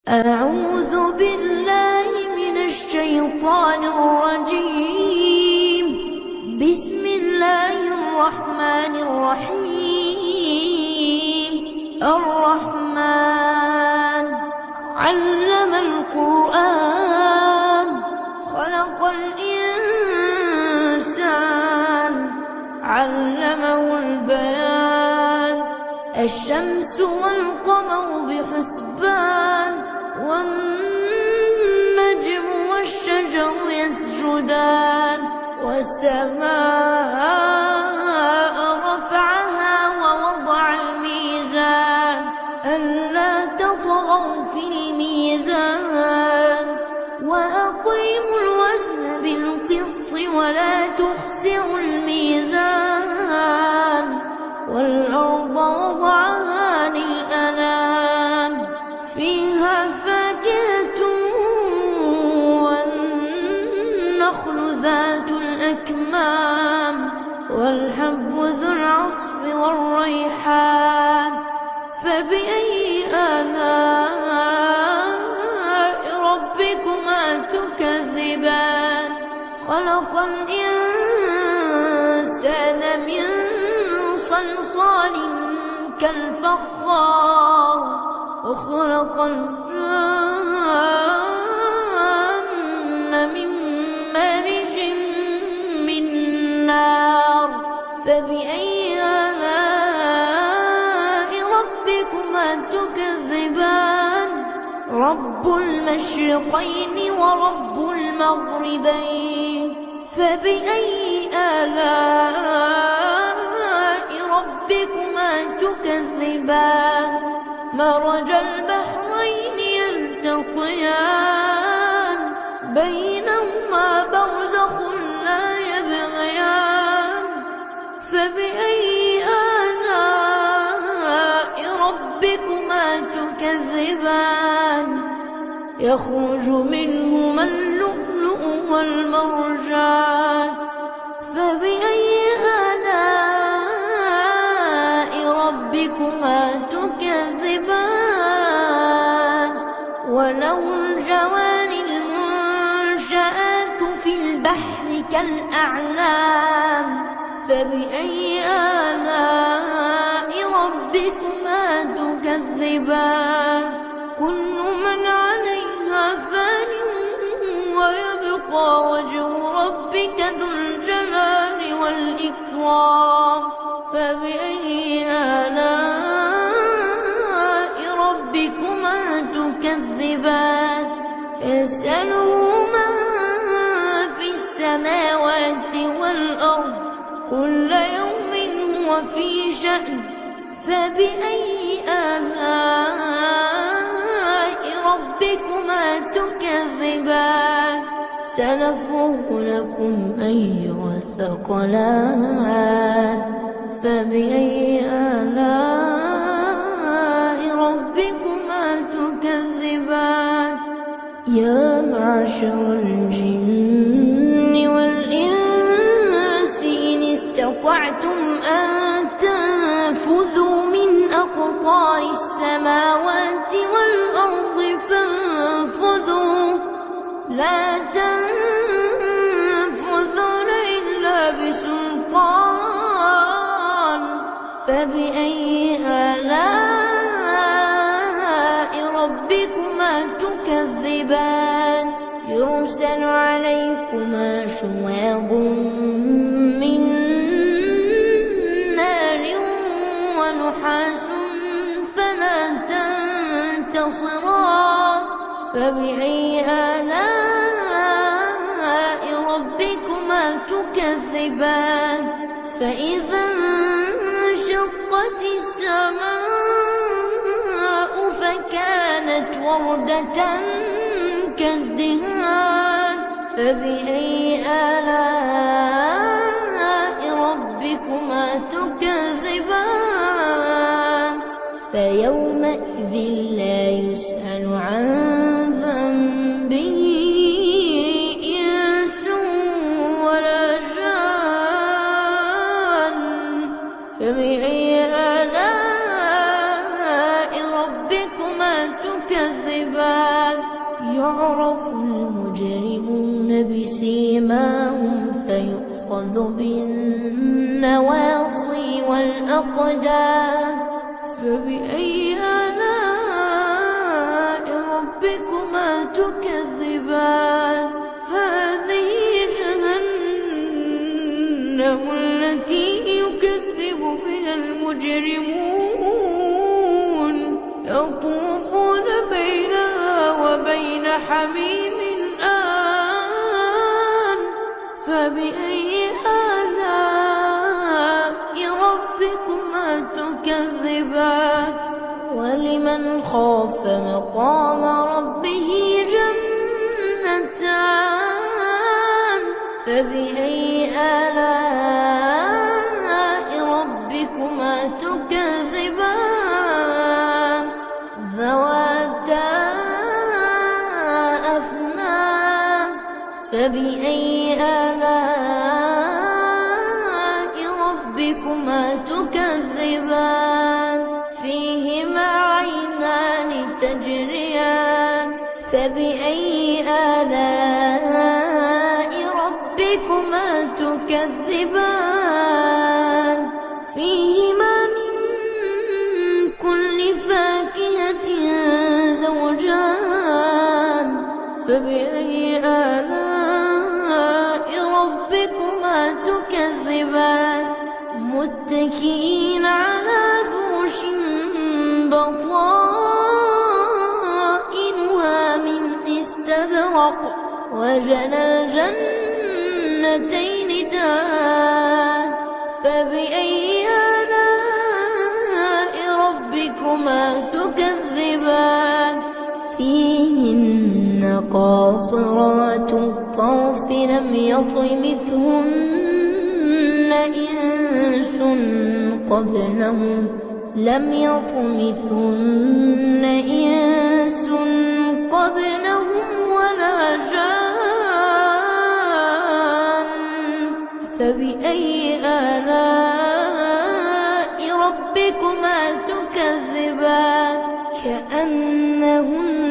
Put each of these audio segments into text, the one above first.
أعوذ بالله من الشيطان الرجيم. بسم الله الرحمن الرحيم. الرحمن علم القرآن خلق الإنسان علمه البيان. الشمس والقمر بحسبان والنجم والشجر يسجدان. والسماء رفعها ووضع الميزان ألا تطغوا في الميزان وأقيموا الوزن بالقسط ولا تخسروا الميزان. والأرض وضعها للأنام فيها فاكهة والنخل ذات الأكمام والحب ذو العصف والريحان. فبأي آلاء ربكما تكذبان؟ خلق الإنسان من صلصال كالفخار وخلق الجن من مارج من نار. فبأي آلاء ربكما تكذبان؟ رب المشرقين ورب المغربين. فبأي آلاء ربكما تكذبان؟ مرج البحرين يلتقيان بينهما برزخ لا يبغيان. فبأي آلاء ربكما تكذبان؟ يخرج منهما اللؤلؤ والمرجان. فبأي آلاء ربكما تكذبان؟ وله الجوار المنشآت في البحر كالأعلام. فبأي آلاء ربكما تكذبان؟ كل من عليها فان ويبقى وجه ربك ذو الجلال والإكرام. فبأي آلاء ربكما تكذبان؟ يسأله من في السماوات والأرض كل يوم هو في شأن. فبأي آلاء ربكما تكذبان؟ سنفرغ لكم أيها الثقلان. فبأي آلاء ربكما تكذبان؟ يا معشر الجن والإنس إن استطعتم أن تنفذوا من أقطار السماوات والأرض فانفذوا لا تنفذون إلا بسلطان. فبأي آلاء ربكما تكذبان؟ يرسل عليكما شواظ من نار ونحاس فلا تنتصران. فبأي آلاء ربكما تكذبان؟ فإذا انشقت السماء فكانت وردة كالدهان. فبأي آلاء ربكما تكذبان؟ فيومئذ لا يسأل عن ذنبه إنس ولا جان. فبأي آلاء ربكما تكذبان؟ يعرف المجرمون بسيماهم فيؤخذ بالنواصي والأقدام فبأي آلاء ربكما تكذبان هذه جهنم التي يكذب بها المجرمون يطوفون بينها وبين حميم آن فبأي آلاء ربكما تكذبان ولمن خاف مقام ربه جنتان فبأي آلاء ربكما تكذبان ذواتا أفنان فبأي آلاء ربكما تكذبان فيهما عينان تجريان فبأي آلاء ربكما تكذبان فيهما من كل فاكهة زوجان فبأي آلاء ربكما تكذبان متكئين على فرش بطائنها من استبرق وجنى الجنتين دان فبأي آلاء ربكما تكذبان فيهن قاصرات الطرف لم يطمثهن إنس قبلهم ولا جان فبأي آلاء ربكما تكذبان كأنهن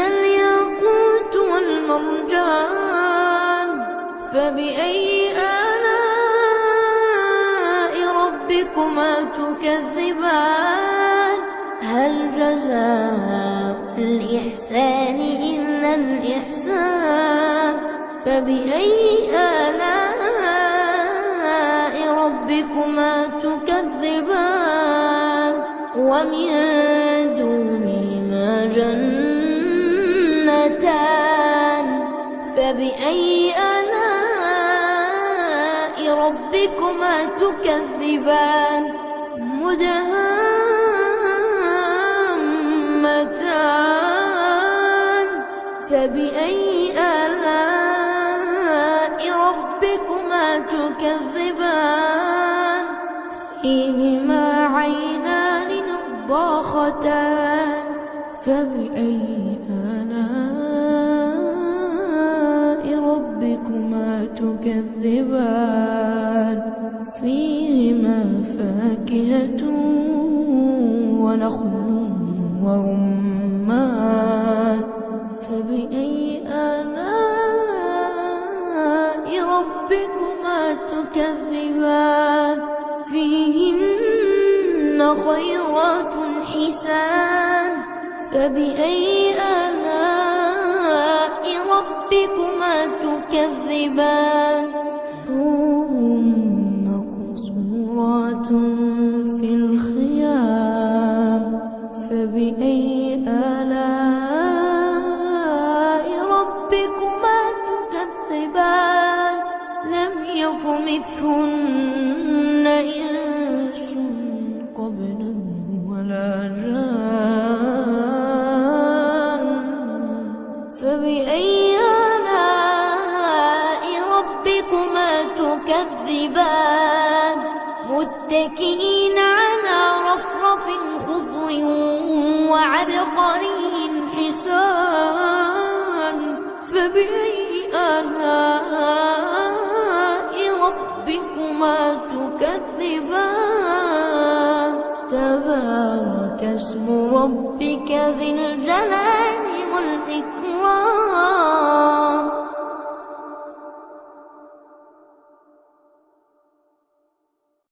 الياقوت والمرجان فبأي آلاء ربكما تكذبان هل جزاء الإحسان إلا الإحسان فبأي آلاء ربكما تكذبان ومن دونهما جنتان فبأي آلاء ربكما تكذبان مدهامتان فبأي آلاء ربكما تكذبان فيهما عينان نضاختان فبأي آلاء ربكما تكذبان فيهما فاكهة ونخل ورمان فبأي آلاء ربكما تكذبان فيهن خيرات حسان فبأي آلاء ربكما تكذبان حور مقصورات في الخيام فبأي آلاء ربكما تكذبان لم يطمثهن إنس قبلهم ولا جان فبأي آلاء ربكما تكذبان متكئين على رفرف خضر وعبقري حسان فبأي آلاء ربكما تكذبان تبارك اسم ربك ذي الجلال